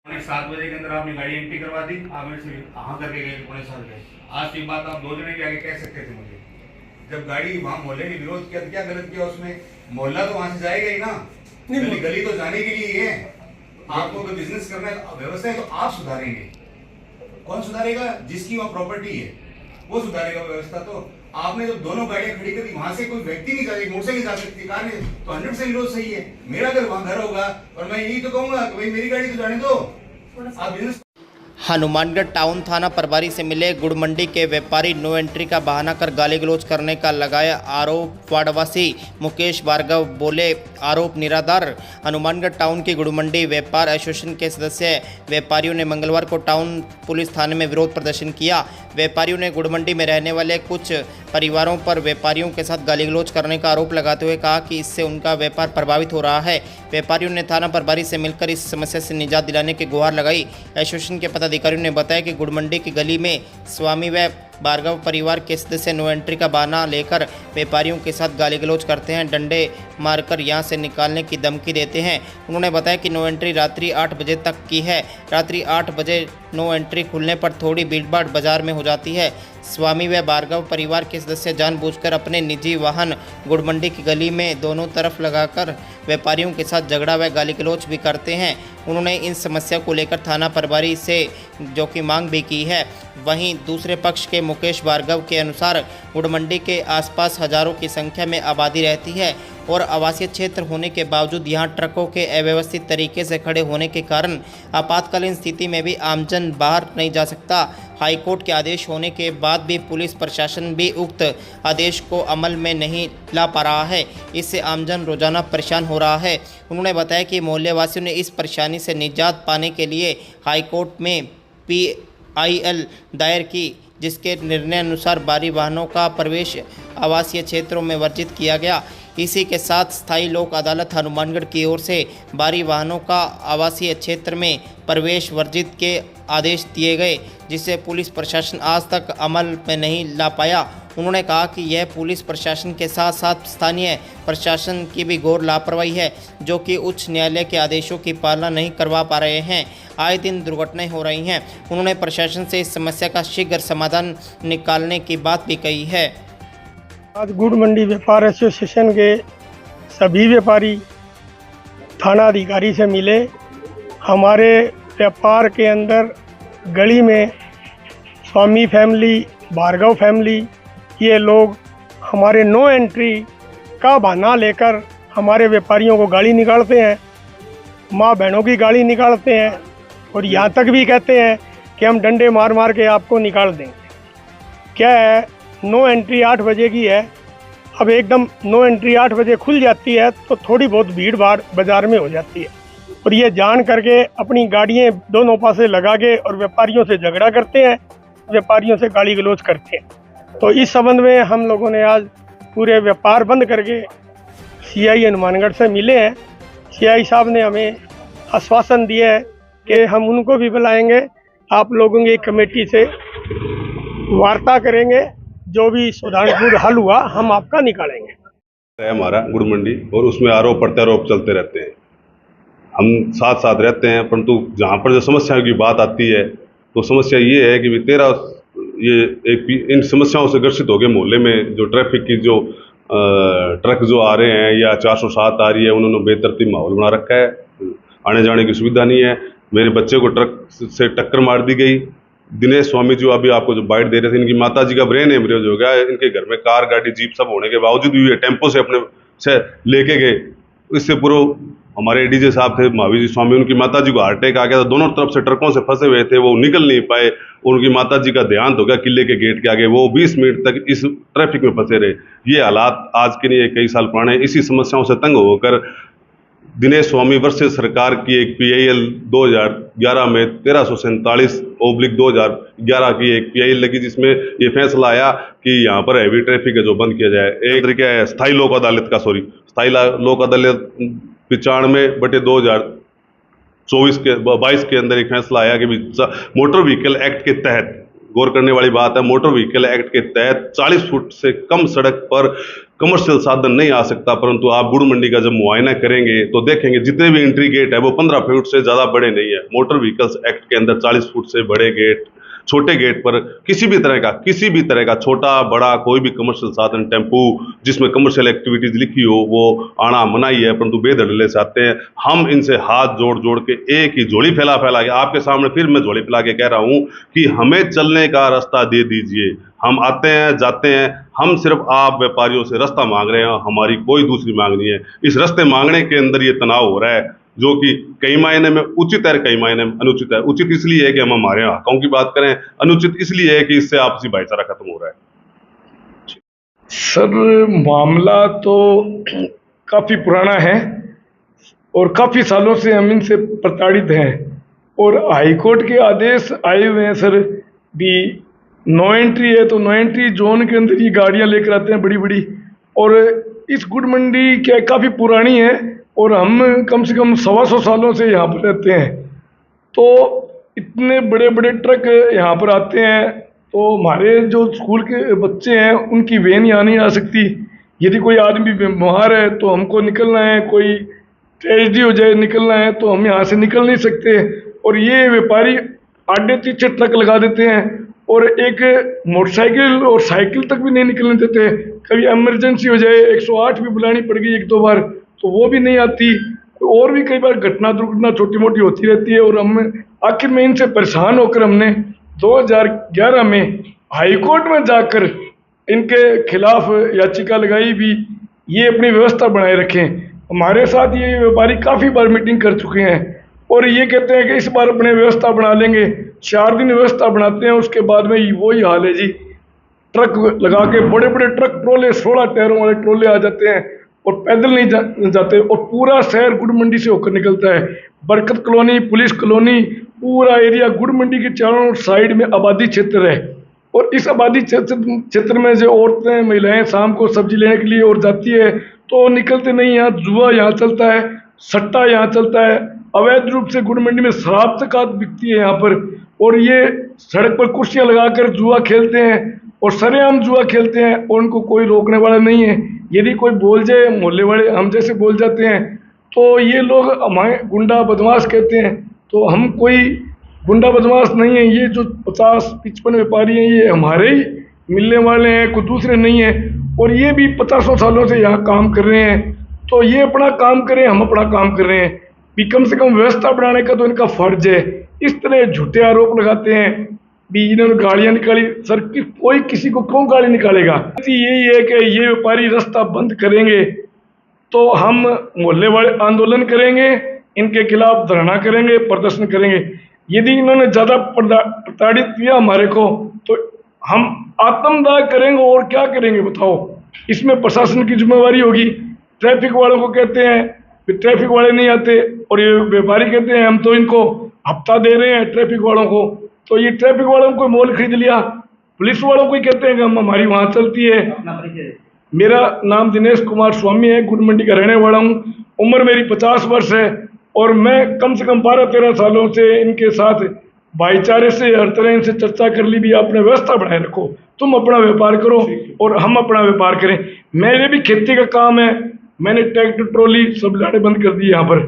7 बजे के अंदर आपने गाड़ी एंट्री करवा दी, आप मेरे से हाँ करके गए 7:45 गए। आज की बात आप 2 जने के आगे कह सकते थे मुझे। जब गाड़ी वहाँ मोहल्ले ने विरोध किया तो क्या गलत किया उसमें? मोहल्ला तो वहां से जाएगा ही ना, गली तो जाने के लिए ही है। आपको अगर बिजनेस करना है, व्यवस्था है, तो आप सुधारेंगे। कौन सुधारेगा? जिसकी वहाँ प्रॉपर्टी है वो सुधारेगा व्यवस्था। तो आपने जब दोनों गाड़ियां खड़ी करी, वहां से कोई व्यक्ति नहीं जा सकती, मोटरसाइकिल जा सकती, कार नहीं, तो 100% विरोध सही है। मेरा अगर वहां घर होगा और मैं यही तो कहूंगा कि भाई मेरी गाड़ी तो जाने दो, आप बिजनेस। हनुमानगढ़ टाउन थाना प्रभारी से मिले गुड़ मंडी के व्यापारी नो एंट्री का बहाना कर गाली गलौज करने का लगाया आरोप। वार्डवासी मुकेश भार्गव बोले आरोप निराधार। हनुमानगढ़ टाउन की गुड़ मंडी व्यापार एसोसिएशन के सदस्य व्यापारियों ने मंगलवार को टाउन पुलिस थाने में विरोध प्रदर्शन किया। व्यापारियों ने गुड़ मंडी में रहने वाले कुछ परिवारों पर व्यापारियों के साथ गाली गलौज करने का आरोप लगाते हुए कहा कि इससे उनका व्यापार प्रभावित हो रहा है। व्यापारियों ने थाना प्रभारी से मिलकर इस समस्या से निजात दिलाने की गुहार लगाई। एसोसिएशन के पदाधिकारियों ने बताया कि गुड़ मंडी की गली में स्वामी व भार्गव परिवार के सदस्य नो एंट्री का बहाना लेकर व्यापारियों के साथ गाली गलौज करते हैं, डंडे मारकर यहां से निकालने की धमकी देते हैं। उन्होंने बताया कि नो एंट्री रात्रि 8 बजे तक की है। रात्रि 8 बजे नो एंट्री खुलने पर थोड़ी भीड़भाड़ बाजार में हो जाती है। स्वामी व भार्गव परिवार के सदस्य जानबूझकर अपने निजी वाहन गुड़ मंडी की गली में दोनों तरफ लगाकर व्यापारियों के साथ झगड़ा व गाली गलौज भी करते हैं। उन्होंने इन समस्या को लेकर थाना प्रभारी से जो कि मांग भी की है। वहीं दूसरे पक्ष के मुकेश भार्गव के अनुसार गुड़ मंडी के आसपास हजारों की संख्या में आबादी रहती है और आवासीय क्षेत्र होने के बावजूद यहां ट्रकों के अव्यवस्थित तरीके से खड़े होने के कारण आपातकालीन स्थिति में भी आमजन बाहर नहीं जा सकता। हाईकोर्ट के आदेश होने के बाद भी पुलिस प्रशासन भी उक्त आदेश को अमल में नहीं ला पा रहा है। इससे आमजन रोजाना परेशान हो रहा है। उन्होंने बताया कि मोहल्ले वासियों ने इस परेशानी से निजात पाने के लिए हाईकोर्ट में PIL दायर की, जिसके निर्णय अनुसार भारी वाहनों का प्रवेश आवासीय क्षेत्रों में वर्जित किया गया। इसी के साथ स्थायी लोक अदालत हनुमानगढ़ की ओर से भारी वाहनों का आवासीय क्षेत्र में प्रवेश वर्जित के आदेश दिए गए, जिसे पुलिस प्रशासन आज तक अमल में नहीं ला पाया। उन्होंने कहा कि यह पुलिस प्रशासन के साथ साथ स्थानीय प्रशासन की भी घोर लापरवाही है, जो कि उच्च न्यायालय के आदेशों की पालना नहीं करवा पा रहे हैं। आए दिन दुर्घटनाएं हो रही हैं। उन्होंने प्रशासन से इस समस्या का शीघ्र समाधान निकालने की बात भी कही है। आज गुड़ मंडी व्यापार एसोसिएशन के सभी व्यापारी थाना अधिकारी से मिले। हमारे व्यापार के अंदर गली में स्वामी फैमिली, भार्गव फैमिली, ये लोग हमारे नो एंट्री का बहाना लेकर हमारे व्यापारियों को गाली निकालते हैं, माँ बहनों की गाली निकालते हैं और यहाँ तक भी कहते हैं कि हम डंडे मार मार के आपको निकाल देंगे। क्या है, नो एंट्री 8 बजे की है। अब एकदम नो एंट्री 8 बजे खुल जाती है तो थोड़ी बहुत भीड़ भाड़ बाज़ार में हो जाती है और ये जान करके अपनी गाड़ियाँ दोनों पासे लगा के और व्यापारियों से झगड़ा करते हैं, व्यापारियों से गाली गलौज करते हैं। तो इस संबंध में हम लोगों ने आज पूरे व्यापार बंद करके CI हनुमानगढ़ से मिले हैं। CI साहब ने हमें आश्वासन दिया है कि हम उनको भी बुलाएंगे, आप लोगों की कमेटी से वार्ता करेंगे, जो भी सुधारपूर्ण हल हुआ हम आपका निकालेंगे। है हमारा गुड़ मंडी और उसमें आरोप प्रत्यारोप चलते रहते हैं। हम साथ साथ रहते हैं, परंतु जहाँ पर जो समस्याओं की बात आती है तो समस्या ये है कि इन समस्याओं से ग्रसित हो गए मोहल्ले में जो ट्रैफिक की जो ट्रक जो आ रहे हैं या 407 आ रही है, उन्होंने बेतरतीब माहौल बना रखा है। आने जाने की सुविधा नहीं है। मेरे बच्चे को ट्रक से टक्कर मार दी गई। दिनेश स्वामी जो अभी आपको जो बाइट दे रहे थे, इनकी माता जी का ब्रेन हेमरेज हो गया। इनके घर में कार गाड़ी जीप सब होने के बावजूद भी ये टेम्पो से अपने से लेके गए। इससे पूर्व हमारे डीजे साहब थे महावीर जी स्वामी, उनकी माता जी को हार्ट अटैक आ गया था। दोनों तरफ से ट्रकों से फंसे हुए थे, वो निकल नहीं पाए। उनकी माता जी का देहांत हो गया किले के गेट के आगे। वो 20 मिनट तक इस ट्रैफिक में फंसे रहे। ये हालात आज के नहीं, कई साल पुराने। इसी समस्याओं से तंग होकर दिनेश स्वामी वर्सेस सरकार की एक PIL 2011 में 1347/2011 की एक PIL लगी, जिसमें ये फैसला आया कि यहाँ पर हैवी ट्रैफिक है जो बंद किया जाए। एक तरीका है स्थायी लोक अदालत का, स्थायी लोक अदालत 95/2022 के अंदर एक फैसला आया कि मोटर व्हीकल एक्ट के तहत, गौर करने वाली बात है, मोटर व्हीकल एक्ट के तहत 40 फुट से कम सड़क पर कमर्शियल साधन नहीं आ सकता, परंतु आप गुड़ मंडी का जब मुआयना करेंगे तो देखेंगे जितने भी एंट्री गेट है वो 15 फुट से ज़्यादा बड़े नहीं है। मोटर व्हीकल्स एक्ट के अंदर 40 फुट से बड़े गेट, छोटे गेट पर किसी भी तरह का छोटा बड़ा कोई भी कमर्शियल साधन, टेम्पू जिसमें कमर्शियल एक्टिविटीज लिखी हो वो आना मनाही है, परंतु बेधड़ल्ले से आते हैं। हम इनसे हाथ जोड़ जोड़ के एक ही झोली फैला के आपके सामने फिर मैं झोली फैला के कह रहा हूं कि हमें चलने का रास्ता दे दीजिए। हम आते हैं जाते हैं, हम सिर्फ आप व्यापारियों से रास्ता मांग रहे हैं, हमारी कोई दूसरी मांग नहीं है। इस रास्ते मांगने के अंदर ये तनाव हो रहा है जो कि कई मायने में उचित है, कई मायने में अनुचित है। उचित इसलिए है कि हम हमारे हकों की बात करें, अनुचित इसलिए है कि इससे आपसी भाईचारा खत्म हो रहा है। सर मामला तो काफ़ी पुराना है और काफ़ी सालों से हम इनसे प्रताड़ित हैं और हाईकोर्ट के आदेश आए हुए हैं सर भी नो एंट्री है तो नो एंट्री जोन के अंदर ये गाड़ियाँ लेकर आते हैं बड़ी बड़ी। और इस गुड़ मंडी क्या काफ़ी पुरानी है और हम कम से कम 125 सालों से यहाँ पर रहते हैं, तो इतने बड़े बड़े ट्रक यहाँ पर आते हैं तो हमारे जो स्कूल के बच्चे हैं उनकी वैन यहाँ नहीं आ सकती। यदि कोई आदमी बीमार है तो हमको निकलना है, कोई ट्रेजेडी हो जाए निकलना है तो हम यहाँ से निकल नहीं सकते। और ये व्यापारी आधे पीछे ट्रक लगा देते हैं और एक मोटरसाइकिल और साइकिल तक भी नहीं निकलने देते। कभी इमरजेंसी हो जाए 108 भी बुलानी पड़ गई 1-2 बार तो वो भी नहीं आती। और भी कई बार घटना दुर्घटना छोटी मोटी होती रहती है और हम आखिर में इनसे परेशान होकर हमने 2011 में हाईकोर्ट में जाकर इनके खिलाफ याचिका लगाई भी ये अपनी व्यवस्था बनाए रखें। हमारे साथ ये व्यापारी काफ़ी बार मीटिंग कर चुके हैं और ये कहते हैं कि इस बार अपने व्यवस्था बना लेंगे। 4 दिन व्यवस्था बनाते हैं, उसके बाद में वही हाल है जी, ट्रक लगा के बड़े बड़े ट्रक ट्रोले 16 टायरों वाले ट्रोले आ जाते हैं और पैदल नहीं जाते और पूरा शहर गुड़ मंडी से होकर निकलता है। बरकत कॉलोनी, पुलिस कॉलोनी, पूरा एरिया गुड़ मंडी के चारों साइड में आबादी क्षेत्र है और इस आबादी क्षेत्र में जो औरतें महिलाएं शाम को सब्जी लेने के लिए और जाती है तो निकलते नहीं। यहाँ जुआ यहाँ चलता है, सट्टा यहाँ चलता है, अवैध रूप से गुड़ मंडी में शराब तक बिकती है यहाँ पर। और ये सड़क पर कुर्सियाँ लगाकर जुआ खेलते हैं और सरेआम जुआ खेलते हैं और उनको कोई रोकने वाला नहीं है। यदि कोई बोल जाए, मोहल्ले वाले हम जैसे बोल जाते हैं तो ये लोग हमें गुंडा बदमाश कहते हैं, तो हम कोई गुंडा बदमाश नहीं है। ये जो 50-55 व्यापारी हैं ये हमारे ही मिलने वाले हैं, कोई दूसरे नहीं हैं और ये भी 50 सालों से यहाँ काम कर रहे हैं। तो ये अपना काम करें, हम अपना काम कर रहे हैं भी, कम से कम व्यवस्था बनाने का तो इनका फर्ज है। इस तरह झूठे आरोप लगाते हैं भी इन्होंने गाड़ियाँ निकाली। सर कोई किसी को क्यों गाड़ी निकालेगा? यही है कि ये व्यापारी रास्ता बंद करेंगे तो हम मोहल्ले वाले आंदोलन करेंगे, इनके खिलाफ धरना करेंगे, प्रदर्शन करेंगे। यदि इन्होंने ज़्यादा प्रताड़ित किया हमारे को तो हम आत्मदाह करेंगे और क्या करेंगे बताओ? इसमें प्रशासन की जिम्मेवारी होगी। ट्रैफिक वालों को कहते हैं फिर ट्रैफिक वाले नहीं आते और ये व्यापारी कहते हैं हम तो इनको हफ्ता दे रहे हैं ट्रैफिक वालों को, तो ये ट्रैफिक वालों को मोल खरीद लिया। पुलिस वालों को ही कहते हैं कि हम हमारी वहाँ चलती है। मेरा नाम दिनेश कुमार स्वामी है, गुड़ मंडी का रहने वाला हूँ। उम्र मेरी 50 वर्ष है और मैं कम से कम 12-13 सालों से इनके साथ भाईचारे से हर तरह इनसे चर्चा कर ली भी आपने व्यवस्था बनाए रखो, तुम अपना व्यापार करो और हम अपना व्यापार करें। मेरे भी खेती का काम है, मैंने ट्रैक्टर ट्रॉली सब लाने बंद कर दी यहाँ पर।